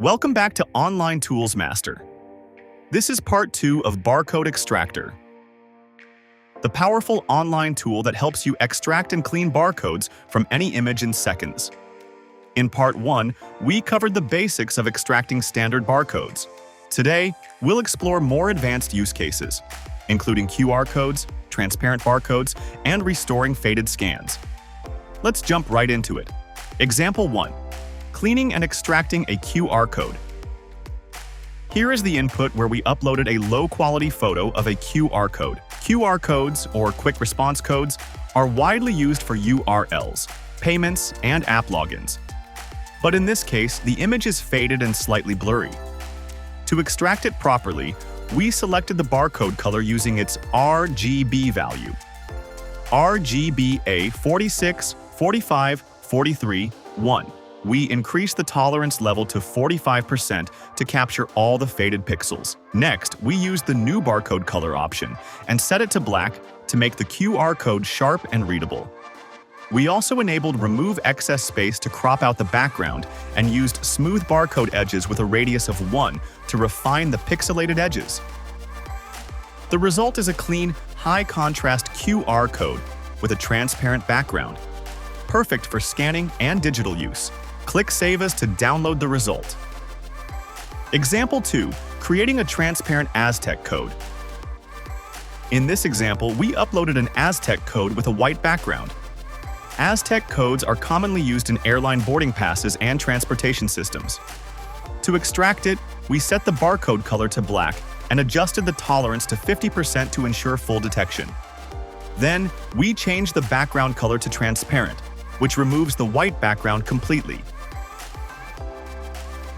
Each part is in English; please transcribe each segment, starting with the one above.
Welcome back to Online Tools Master. This is part 2 of Barcode Extractor, the powerful online tool that helps you extract and clean barcodes from any image in seconds. In part 1, we covered the basics of extracting standard barcodes. Today, we'll explore more advanced use cases, including QR codes, transparent barcodes, and restoring faded scans. Let's jump right into it. Example 1. Cleaning and extracting a QR code. Here is the input where we uploaded a low-quality photo of a QR code. QR codes, or quick response codes, are widely used for URLs, payments, and app logins. But in this case, the image is faded and slightly blurry. To extract it properly, we selected the barcode color using its RGB value. RGBA 46, 45, 43, 1. We increase the tolerance level to 45% to capture all the faded pixels. Next, we use the new barcode color option and set it to black to make the QR code sharp and readable. We also enabled remove excess space to crop out the background and used smooth barcode edges with a radius of 1 to refine the pixelated edges. The result is a clean, high-contrast QR code with a transparent background, perfect for scanning and digital use. Click Save As to download the result. Example 2. Creating a transparent Aztec code. In this example, we uploaded an Aztec code with a white background. Aztec codes are commonly used in airline boarding passes and transportation systems. To extract it, we set the barcode color to black and adjusted the tolerance to 50% to ensure full detection. Then, we changed the background color to transparent, which removes the white background completely.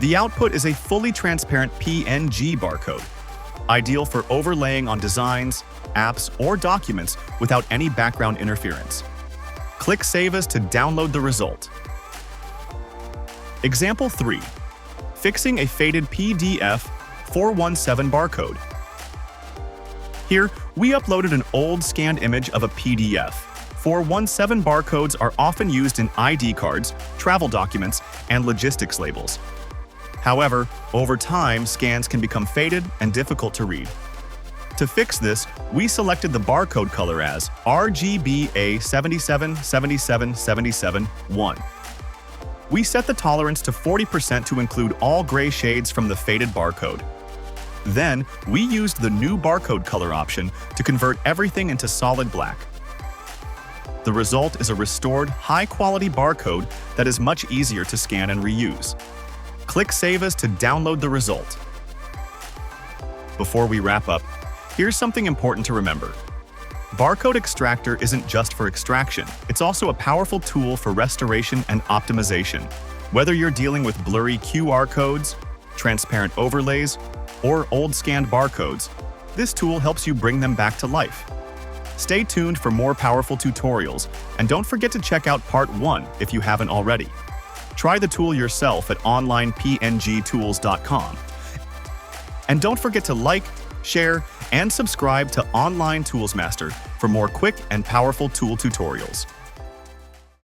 The output is a fully transparent PNG barcode, ideal for overlaying on designs, apps, or documents without any background interference. Click Save As to download the result. Example 3. Fixing a faded PDF 417 barcode. Here, we uploaded an old scanned image of a PDF. 417 barcodes are often used in ID cards, travel documents, and logistics labels. However, over time, scans can become faded and difficult to read. To fix this, we selected the barcode color as RGBA 77 77 77 1. We set the tolerance to 40% to include all gray shades from the faded barcode. Then, we used the new barcode color option to convert everything into solid black. The result is a restored, high-quality barcode that is much easier to scan and reuse. Click Save As to download the result. Before we wrap up, here's something important to remember. Barcode Extractor isn't just for extraction, it's also a powerful tool for restoration and optimization. Whether you're dealing with blurry QR codes, transparent overlays, or old scanned barcodes, this tool helps you bring them back to life. Stay tuned for more powerful tutorials, and don't forget to check out Part 1 if you haven't already. Try the tool yourself at onlinepngtools.com. And don't forget to like, share, and subscribe to Online Tools Master for more quick and powerful tool tutorials.